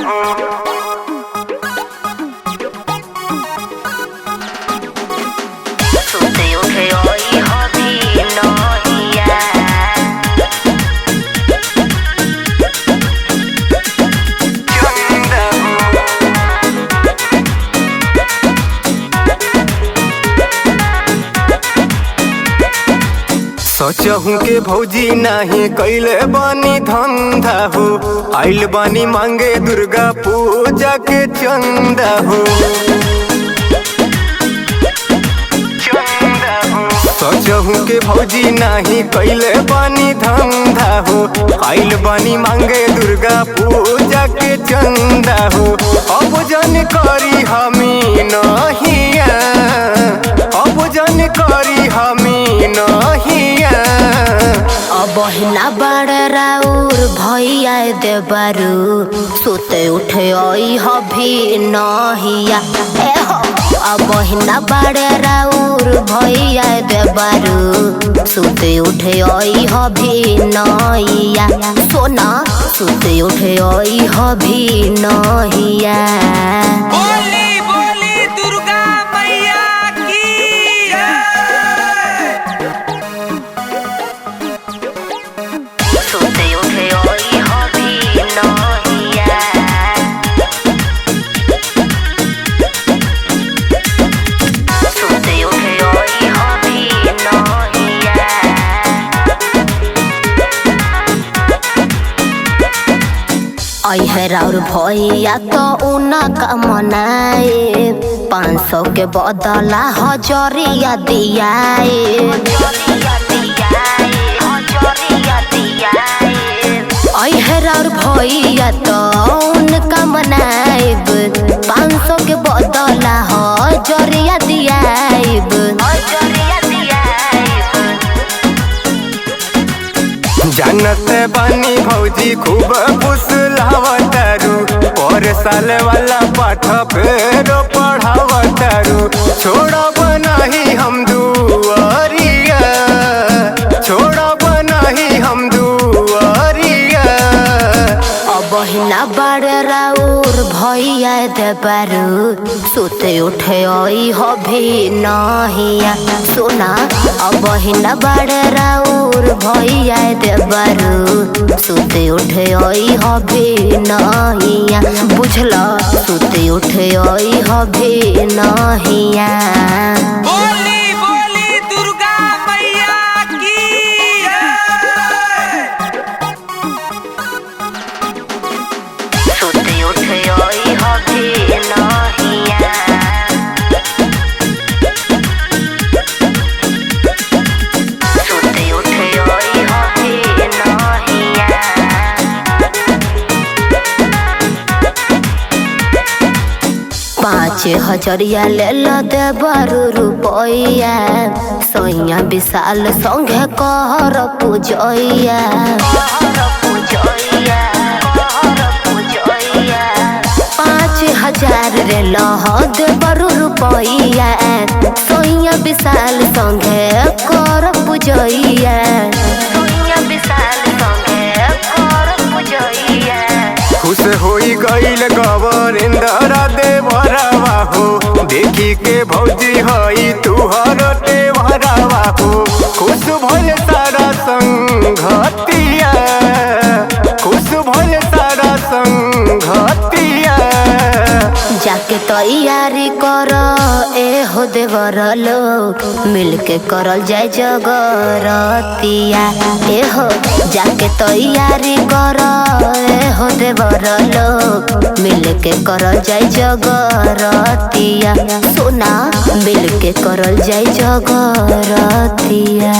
हो। सुते उठे ओई हबी नहिया चंदा हो। सोचहूँ के भौजी नाही कैले बानी धंधा हो, आइल बानी मांगे दुर्गा पूजा के चंदा हो। सोचहूँ के भौजी नाही कैले बानी धंधा हो, आइल बानी मांगे दुर्गा पूजा के चंदा हो। अब जन करी हमी नहिया, अब जन करी हमी नहिया। बहिना बड़ राउर भैया देबारू सुते उठे ओई हबी नहिया बहिना बड़ राउर भैया देबारू सुते उठे ओई हबी नहिया सोना सुते उठे ओई हबी नहिया। बोली बोली दुर्गा मैया की सुते उठे ओई हबी नहिया सुते उठे ओई हबी नहिया। अहर और भैया तो उनका मनाए 500 के बदला हजरिया दियाए। अहर और भैया तो उनका मनाइब 500 के बदला हजरिया दियाइब। जानते बानी भौजी खूब फुसलावतारू, और साल वाला पाठ फेरो पढ़ावतारू। छोड़ब नहीं हम दुआरिया, छोड़ब नहीं हम दुआरिया। बहिना बड़ राउर भैया देबारू सुते उठे ओई हबी नहिया सोना बहिना बड़ राउर भैया देबारू सुते उठे ओई हबी नहिया बुझला सुते उठे ओई हबी नहिया। बोली बोली दुर्गा मैया की सुते उठे ओई हबी नहिया सुते उठे ओई हबी नहिया। 5,000 ले लो देबारू रुपैया सैया विशाल संगे कहर पूजैया। 5,000 रे लह देबारू रुपैया सैया विशाल संगे कर पूजैया। खुश होई गईल गवरिंदरा देवरवा हो, देखी के भौजी हई तुहर देवरवा हो। खुश भइल सारा संगतिया, खुश भइल सारा संगतिया। जाके तैयारी कर ए हो देवर लोग मिलके करल जाय जगरतिया ए हो जाके तैयारी कर ए हो देवर लोग मिलके करल जाय जगरतिया सोना मिलके करल जाय जगरतिया।